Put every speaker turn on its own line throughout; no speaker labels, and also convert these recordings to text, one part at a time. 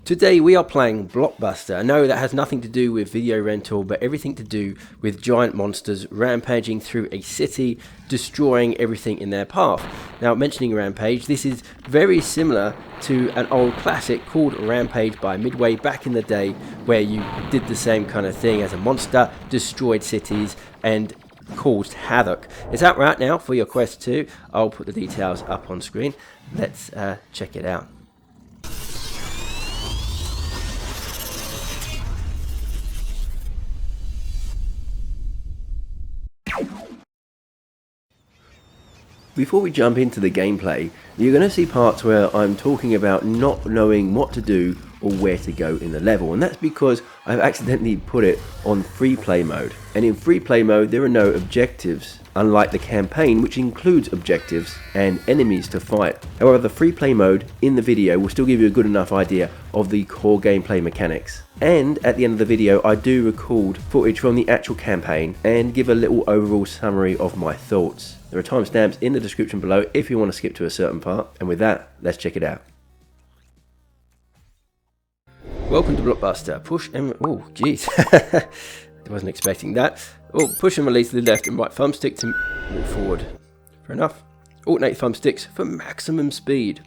Today we are playing Blockbuster. No, that has nothing to do with video rental, but everything to do with giant monsters rampaging through a city, destroying everything in their path. Now, mentioning Rampage, this is very similar to an old classic called Rampage by Midway back in the day, where you did the same kind of thing as a monster, destroyed cities, and caused havoc. It's out right now for your Quest 2. I'll put the details up on screen. Let's check it out. Before we jump into the gameplay, you're going to see parts where I'm talking about not knowing what to do or where to go in the level, and that's because I've accidentally put it on free play mode. And in free play mode there are no objectives, unlike the campaign, which includes objectives and enemies to fight. However, the free play mode in the video will still give you a good enough idea of the core gameplay mechanics. And at the end of the video I do record footage from the actual campaign and give a little overall summary of my thoughts. There are timestamps in the description below if you want to skip to a certain part. And with that, let's check it out. Welcome to Blockbuster. Push and... oh, jeez. I wasn't expecting that. Oh, push and release the left and right thumbstick to move forward. Fair enough. Alternate thumbsticks for maximum speed.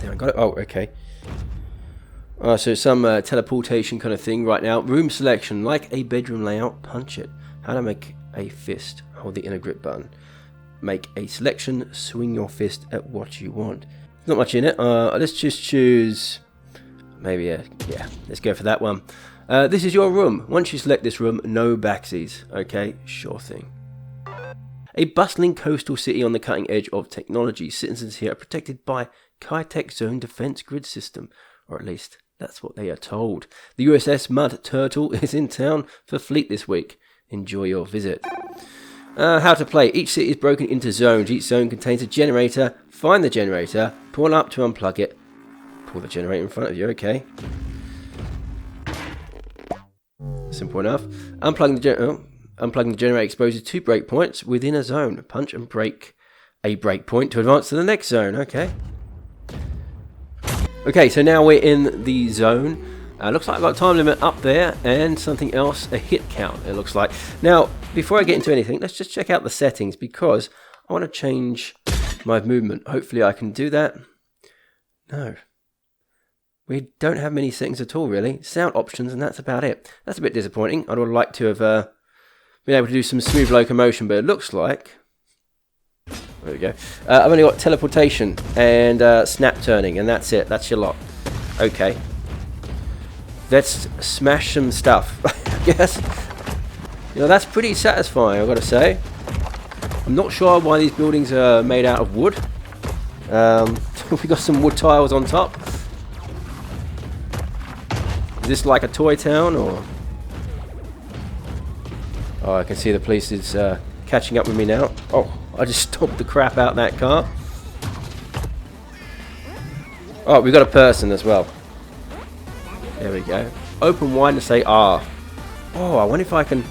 There, I got it. Oh, okay. So some teleportation kind of thing right now. Room selection, like a bedroom layout, punch it. How to make a fist. Hold the inner grip button. Make a selection, swing your fist at what you want. Not much in it. Let's just choose... maybe, yeah, let's go for that one. This is your room. Once you select this room, no backsies. Okay, sure thing. A bustling coastal city on the cutting edge of technology. Citizens here are protected by Kaiju zone defense grid system. Or at least, that's what they are told. The USS Mud Turtle is in town for fleet this week. Enjoy your visit. How to play. Each city is broken into zones. Each zone contains a generator. Find the generator. Pull up to unplug it. Pull the generator in front of you. Okay. Simple enough. Unplugging the generator exposes 2 breakpoints within a zone. Punch and break a breakpoint to advance to the next zone. Okay. Okay, so now we're in the zone. Looks like I've got a time limit up there and something else, a hit count, it looks like. Now, before I get into anything, let's just check out the settings because I want to change my movement. Hopefully I can do that. No. We don't have many settings at all, really. Sound options, and that's about it. That's a bit disappointing. I'd like to have been able to do some smooth locomotion, but it looks like... there we go. I've only got teleportation and snap turning, and that's it. That's your lot. Okay. Let's smash some stuff, I guess. You know, that's pretty satisfying, I've got to say. I'm not sure why these buildings are made out of wood. We got some wood tiles on top. Is this like a toy town, or...? Oh, I can see the police is catching up with me now. Oh, I just stomped the crap out of that car. Oh, we've got a person as well. There we go. Open wide and say R. Oh, I wonder if I can...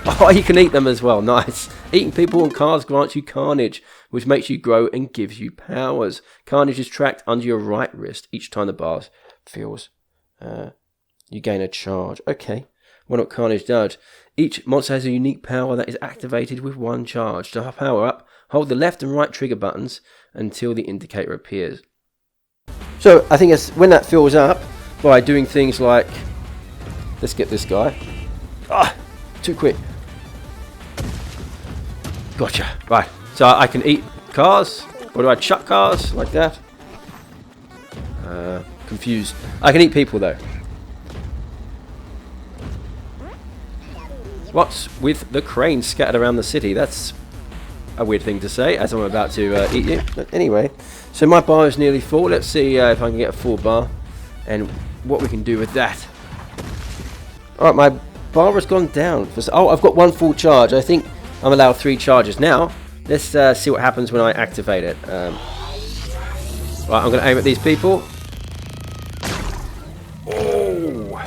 oh, you can eat them as well. Nice. Eating people and cars grants you carnage, which makes you grow and gives you powers. Carnage is tracked under your right wrist. Each time the bar feels, you gain a charge. Okay. Wonder what carnage does. Each monster has a unique power that is activated with 1 charge. To power up, hold the left and right trigger buttons until the indicator appears. So, I think it's when that fills up, by doing things like... let's get this guy. Ah! Too quick. Gotcha. Right. So I can eat cars. Or do I chuck cars? Like that? Confused. I can eat people though. What's with the cranes scattered around the city? That's a weird thing to say as I'm about to eat you. But anyway. So my bar is nearly full. Let's see if I can get a full bar. And what we can do with that. Alright, my bar has gone down. Oh, I've got 1 full charge. I think I'm allowed 3 charges. Now, let's see what happens when I activate it. Right, I'm going to aim at these people. Oh!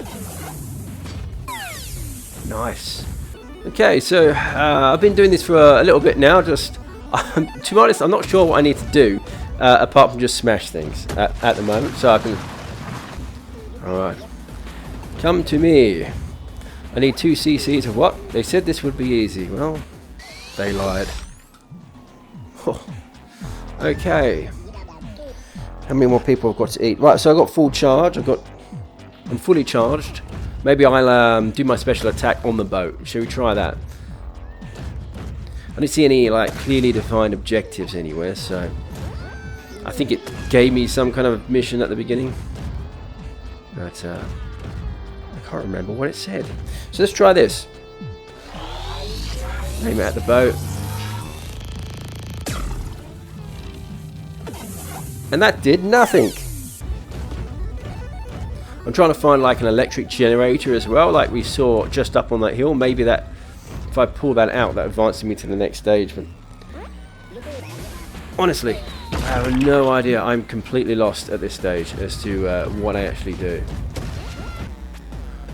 Nice. Okay, so I've been doing this for a little bit now. Just, to be honest, I'm not sure what I need to do. Apart from just smash things at the moment. So I can Alright. Come to me. I need 2 cc's of what? They said this would be easy. Well, they lied. Oh. Okay. How many more people have got to eat? Right, so I've got full charge. I'm fully charged. Maybe I'll do my special attack on the boat. Shall we try that? I didn't see any like clearly defined objectives anywhere, so I think it gave me some kind of mission at the beginning, but I can't remember what it said. So let's try this. Aim at the boat, and that did nothing. I'm trying to find like an electric generator as well, like we saw just up on that hill. Maybe that, if I pull that out, that advances me to the next stage. But honestly, I have no idea. I'm completely lost at this stage as to what I actually do.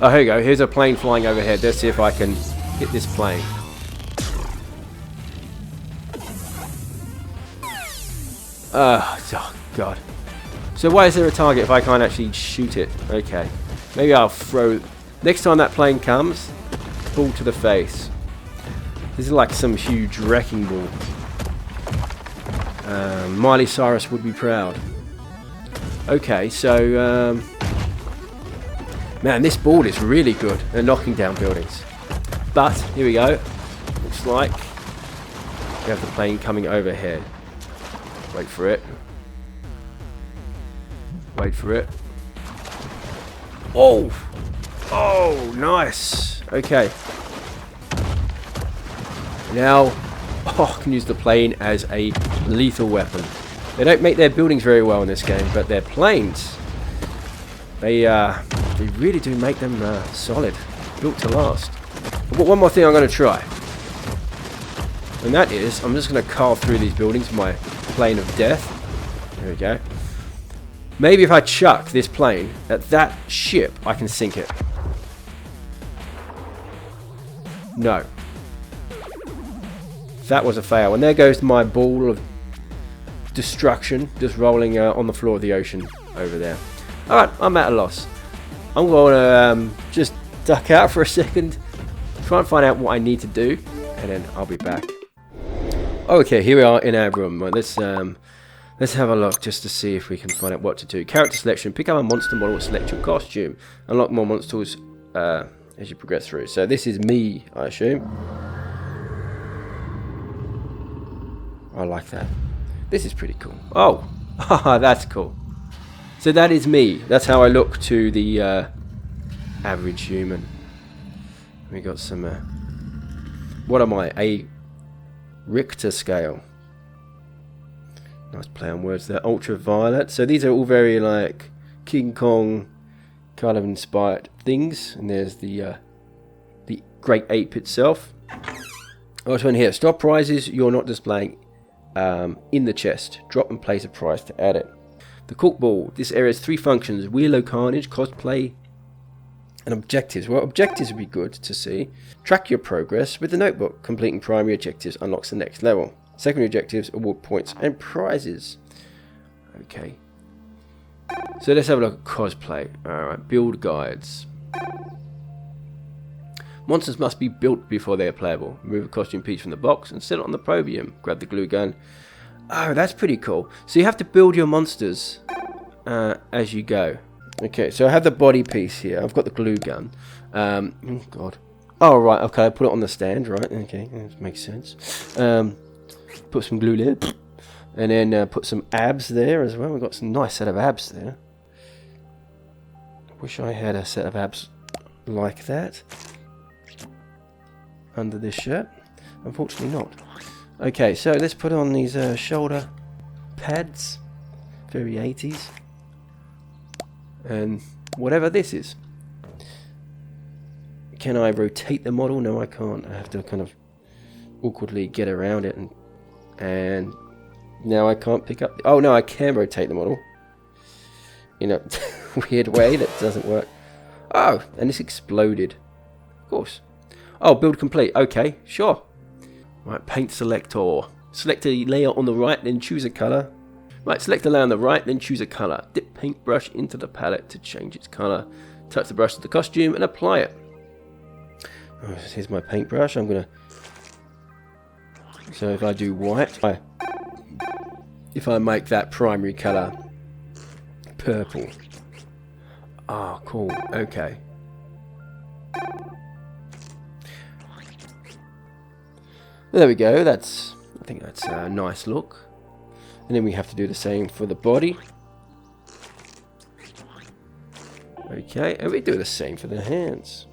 Oh, here you go. Here's a plane flying overhead. Let's see if I can hit this plane. Oh, God. So why is there a target if I can't actually shoot it? Okay. Maybe I'll throw... Next time that plane comes, ball to the face. This is like some huge wrecking ball. Miley Cyrus would be proud. Okay, so... man, this ball is really good at knocking down buildings. But, here we go. Looks like we have the plane coming overhead. Wait for it. Wait for it. Oh! Oh, nice! Okay. Now, I can use the plane as a lethal weapon. They don't make their buildings very well in this game, but their planes, they really do make them solid, built to last. I've got one more thing I'm going to try, and that is I'm just going to carve through these buildings with my plane of death. There we go. Maybe if I chuck this plane at that ship, I can sink it. No. That was a fail. And there goes my ball of destruction just rolling on the floor of the ocean over there. Alright, I'm at a loss. I'm going to just duck out for a second, try and find out what I need to do, and then I'll be back. Okay, here we are in our room. Well, let's have a look just to see if we can find out what to do. Character selection. Pick up a monster model, select your costume. Unlock more monsters as you progress through. So this is me, I assume. I like that. This is pretty cool. Oh, that's cool. So that is me. That's how I look to the average human. We got some... what am I? A Richter scale. Nice play on words there. Ultraviolet. So these are all very like King Kong kind of inspired things. And there's the Great Ape itself. What's one here? Stop prizes you're not displaying in the chest. Drop and place a prize to add it. The cork ball. This area has 3 functions: Wheeler Carnage, cosplay, and objectives. Well, objectives would be good to see. Track your progress with the notebook. Completing primary objectives unlocks the next level. Secondary objectives award points and prizes. Okay. So let's have a look at cosplay. Alright, build guides. Monsters must be built before they are playable. Remove a costume piece from the box and set it on the podium. Grab the glue gun. Oh, that's pretty cool. So you have to build your monsters as you go. Okay, so I have the body piece here. I've got the glue gun. Oh, God. Oh, right. Okay, I put it on the stand, right? Okay, that makes sense. Put some glue there. And then put some abs there as well. We've got some nice set of abs there. Wish I had a set of abs like that under this shirt. Unfortunately not. Okay, so let's put on these shoulder pads. Very 80s. And whatever this is. Can I rotate the model? No, I can't. I have to kind of awkwardly get around it. And now I can't pick up... Oh, no, I can rotate the model. In a weird way that doesn't work. Oh, and this exploded. Of course. Oh, build complete. Okay, sure. Right, paint selector. Select a layer on the right, then choose a colour. Right, select the layer on the right, then choose a colour. Dip paintbrush into the palette to change its colour. Touch the brush to the costume and apply it. Oh, here's my paintbrush. So if I do white, if I make that primary colour purple. Ah, cool. Okay. There we go. I think that's a nice look. And then we have to do the same for the body. Okay, and we do the same for the hands.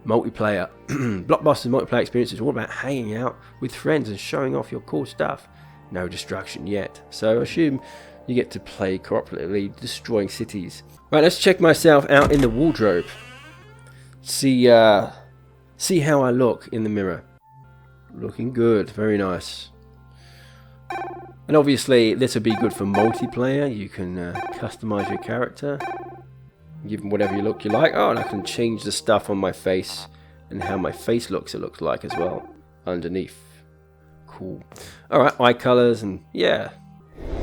Multiplayer. Blockbuster's multiplayer experience is all about hanging out with friends and showing off your cool stuff. No destruction yet. So I assume you get to play cooperatively, destroying cities. Right, let's check myself out in the wardrobe. See how I look in the mirror. Looking good, very nice. And obviously this would be good for multiplayer. You can customize your character, give them whatever look you like. Oh, and I can change the stuff on my face and how my face looks, it looks like as well underneath. Cool. Alright, eye colors, and yeah.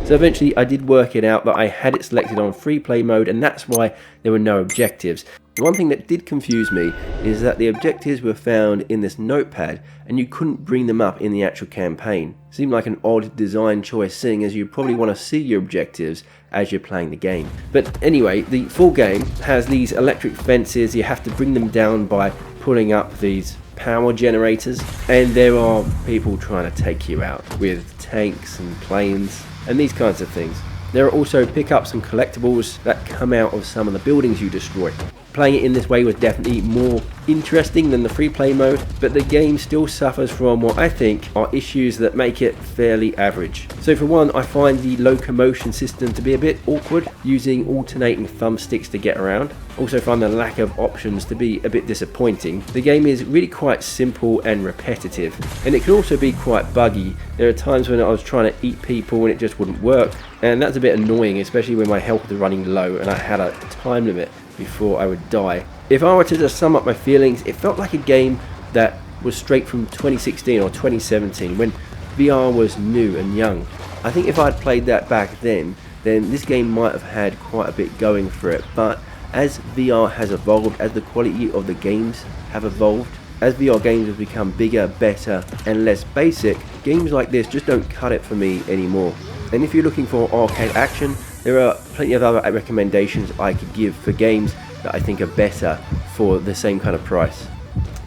So eventually I did work it out that I had it selected on free play mode, and that's why there were no objectives. The one thing that did confuse me is that the objectives were found in this notepad and you couldn't bring them up in the actual campaign. Seemed like an odd design choice, seeing as you probably want to see your objectives as you're playing the game. But anyway, the full game has these electric fences. You have to bring them down by pulling up these power generators, and there are people trying to take you out with tanks and planes and these kinds of things. There are also pickups and collectibles that come out of some of the buildings you destroy. Playing it in this way was definitely more interesting than the free play mode, but the game still suffers from what I think are issues that make it fairly average. So for one, I find the locomotion system to be a bit awkward, using alternating thumbsticks to get around. Also find the lack of options to be a bit disappointing. The game is really quite simple and repetitive, and it can also be quite buggy. There are times when I was trying to eat people and it just wouldn't work, and that's a bit annoying, especially when my health was running low and I had a time limit before I would die. If I were to just sum up my feelings, it felt like a game that was straight from 2016 or 2017 when VR was new and young. I think if I'd played that back then this game might have had quite a bit going for it, but as VR has evolved, as the quality of the games have evolved, as VR games have become bigger, better and less basic, games like this just don't cut it for me anymore. And if you're looking for arcade action, there are plenty of other recommendations I could give for games that I think are better for the same kind of price.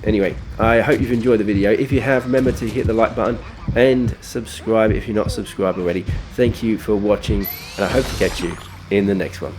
Anyway, I hope you've enjoyed the video. If you have, remember to hit the like button and subscribe if you're not subscribed already. Thank you for watching, and I hope to catch you in the next one.